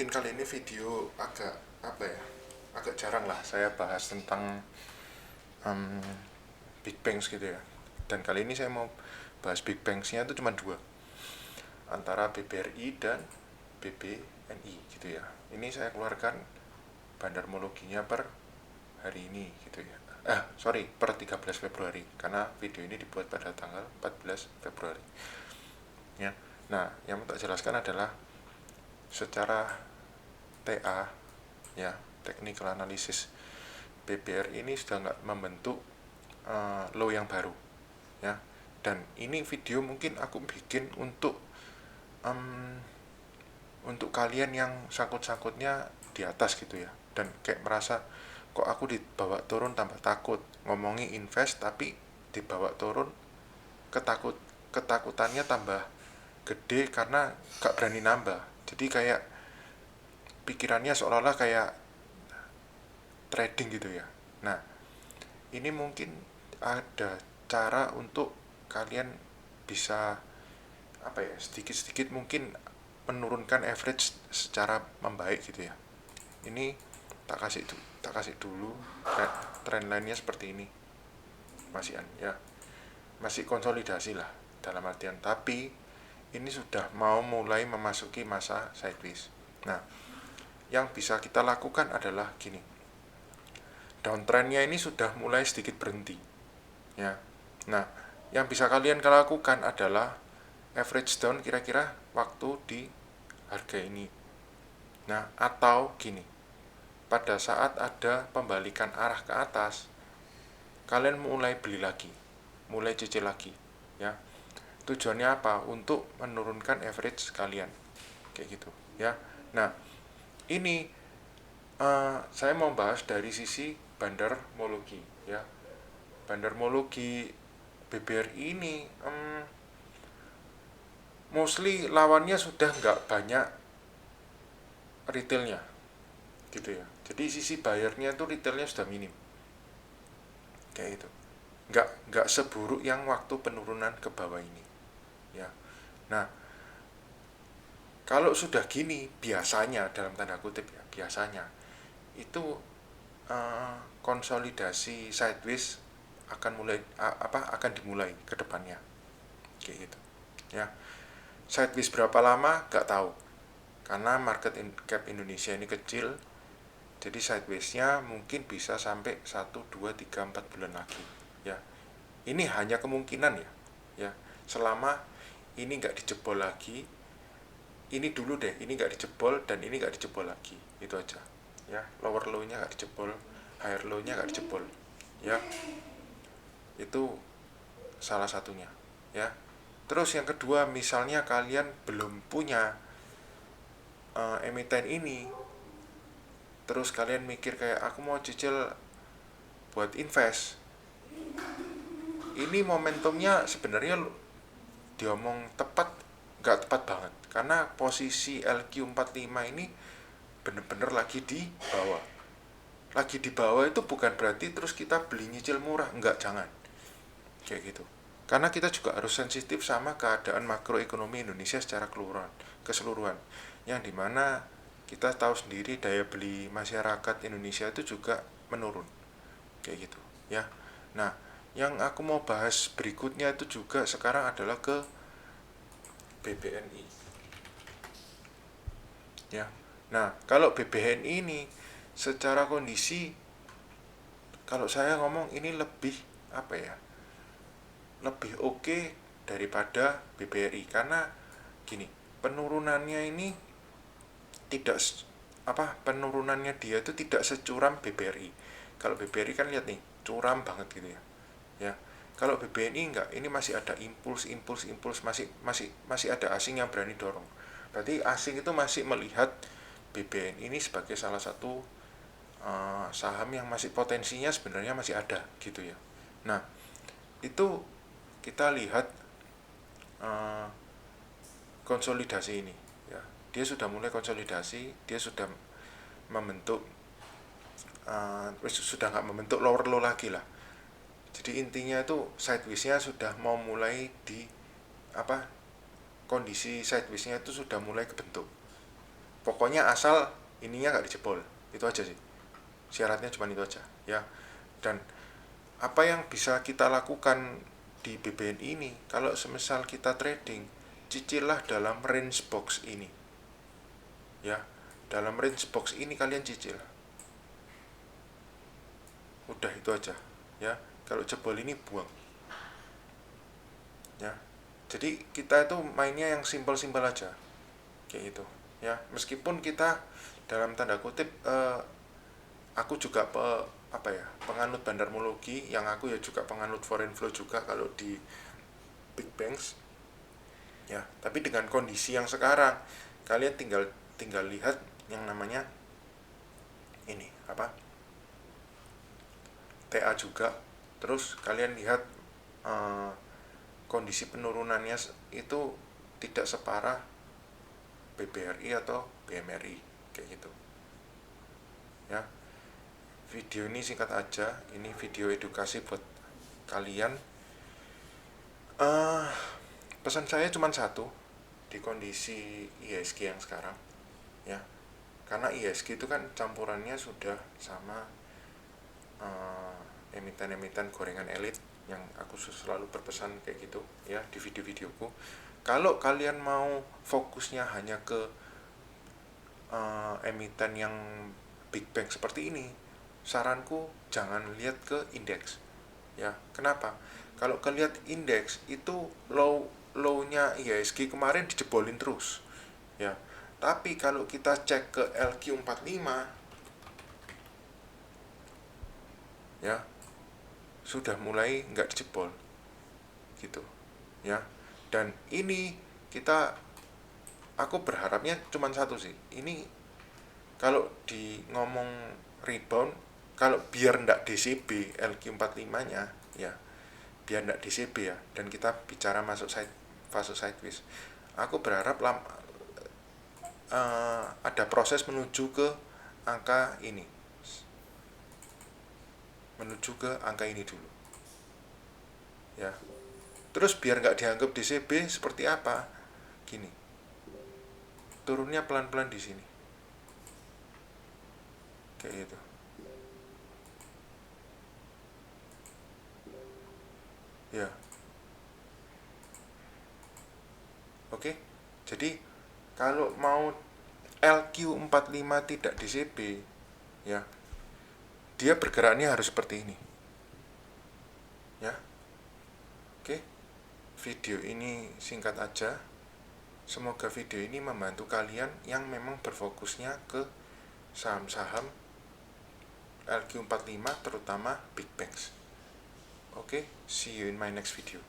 mungkin kali ini video agak apa ya, agak jarang lah saya bahas tentang um, Big Bangs gitu ya. Dan kali ini saya mau bahas Big Bangsnya itu cuma dua, antara BBRI dan BBNI gitu ya. Ini saya keluarkan bandarmologinya per hari ini gitu ya. Per 13 Februari karena video ini dibuat pada tanggal 14 Februari. Ya. Nah, yang mau tak jelaskan adalah secara TA ya, technical analysis, BBR ini sudah nggak membentuk law yang baru ya. Dan ini video mungkin aku bikin um, untuk kalian yang sangkut-sangkutnya di atas gitu ya, dan kayak merasa kok aku dibawa turun tambah takut ngomongin invest, tapi dibawa turun ketakutannya tambah gede karena gak berani nambah. Jadi kayak pikirannya seolah-olah kayak trading gitu ya. Nah, ini mungkin ada cara untuk kalian bisa apa ya, sedikit-sedikit mungkin menurunkan average secara membaik gitu ya. Ini tak kasih dulu trend line-nya seperti ini. Masih konsolidasi lah dalam artian, tapi ini sudah mau mulai memasuki masa sideways. Nah, yang bisa kita lakukan adalah gini. Downtrendnya ini sudah mulai sedikit berhenti ya. Nah, yang bisa kalian lakukan adalah average down kira-kira waktu di harga ini. Nah, atau gini, pada saat ada pembalikan arah ke atas, kalian mulai beli lagi, mulai cicil lagi ya. Tujuannya apa? Untuk menurunkan average kalian kayak gitu ya. Nah, ini saya mau bahas dari sisi bandarmologi ya. Bandarmologi BBRI ini mostly lawannya sudah nggak banyak retailnya gitu ya. Jadi sisi bayarnya itu retailnya sudah minim kayak gitu. Nggak seburuk yang waktu penurunan ke bawah ini ya. Nah, kalau sudah gini biasanya, dalam tanda kutip ya, biasanya itu konsolidasi sideways akan dimulai ke depannya kayak gitu ya. Sideways berapa lama gak tahu, karena market cap Indonesia ini kecil. Jadi sidewaysnya mungkin bisa sampai 1, 2, 3, 4 bulan lagi ya. Ini hanya kemungkinan ya ya. Selama ini gak dijebol lagi, ini dulu deh, ini gak dijebol dan ini gak dijebol lagi, itu aja ya. Lower low nya gak dijebol, higher low nya gak dijebol ya. Itu salah satunya ya. Terus yang kedua, misalnya kalian belum punya emiten ini, terus kalian mikir kayak aku mau cicil buat invest. Ini momentumnya sebenarnya diomong tepat, nggak tepat banget, karena posisi LQ45 ini bener-bener lagi di bawah. Lagi di bawah itu bukan berarti terus kita beli nyicil murah, enggak, jangan kayak gitu. Karena kita juga harus sensitif sama keadaan makroekonomi Indonesia secara keseluruhan, yang dimana kita tahu sendiri daya beli masyarakat Indonesia itu juga menurun kayak gitu ya. Nah, yang aku mau bahas berikutnya itu juga sekarang adalah ke BBNI ya. Nah, kalau BBNI ini secara kondisi, kalau saya ngomong ini lebih apa ya, lebih oke daripada BBRI, karena gini, penurunannya ini tidak penurunannya dia itu tidak securam BBRI. Kalau BBRI kan lihat nih, curam banget gitu ya. Ya. Kalau BBNI enggak, ini masih ada impuls, masih ada asing yang berani dorong. Berarti asing itu masih melihat BBNI ini sebagai salah satu saham yang masih potensinya sebenarnya masih ada gitu ya. Nah, itu kita lihat konsolidasi ini ya. Dia sudah mulai konsolidasi, dia sudah membentuk sudah nggak membentuk lower low lagi lah. Jadi intinya itu sidewaysnya sudah mau mulai di kondisi sidewaysnya itu sudah mulai kebentuk, pokoknya asal ininya nggak dijebol, itu aja sih syaratnya, cuma itu aja ya. Dan apa yang bisa kita lakukan di BBNI ini, kalau semisal kita trading, cicillah dalam range box ini ya, dalam range box ini kalian cicil, udah itu aja ya. Kalau jebol ini buang ya. Jadi kita itu mainnya yang simpel-simpel aja kayak gitu ya. Meskipun kita dalam tanda kutip aku juga apa ya, penganut bandarmologi, yang aku ya juga penganut foreign flow juga kalau di big banks ya. Tapi dengan kondisi yang sekarang, kalian tinggal lihat yang namanya ini apa, TA juga. Terus kalian lihat kondisi penurunannya itu tidak separah BBRI atau BMRI kayak gitu ya. Video ini singkat aja, ini video edukasi buat kalian. Pesan saya cuma satu di kondisi ISG yang sekarang ya, karena ISG itu kan campurannya sudah sama emiten-emiten gorengan elit yang aku selalu berpesan kayak gitu ya di video-videoku. Kalau kalian mau fokusnya hanya ke emiten yang big bank seperti ini, saranku jangan lihat ke indeks ya. Kenapa? Kalau kalian lihat indeks itu low-nya IHSG kemarin dijebolin terus ya. Tapi kalau kita cek ke LQ45 ya, sudah mulai nggak dijebol gitu ya. Dan ini aku berharapnya cuma satu sih, ini kalau di ngomong rebound, kalau biar ndak DCB LQ45 nya ya, biar ndak DCB ya, dan kita bicara masuk fase sideways, aku berharap ada proses menuju ke angka ini, dulu ya. Terus biar nggak dianggap DCB seperti apa, gini, turunnya pelan-pelan di sini kayak gitu ya. Oke, jadi kalau mau LQ45 tidak DCB ya, dia bergeraknya harus seperti ini ya. Oke, video ini singkat aja. Semoga video ini membantu kalian yang memang berfokusnya ke saham-saham LQ45, terutama big banks. Oke, see you in my next video.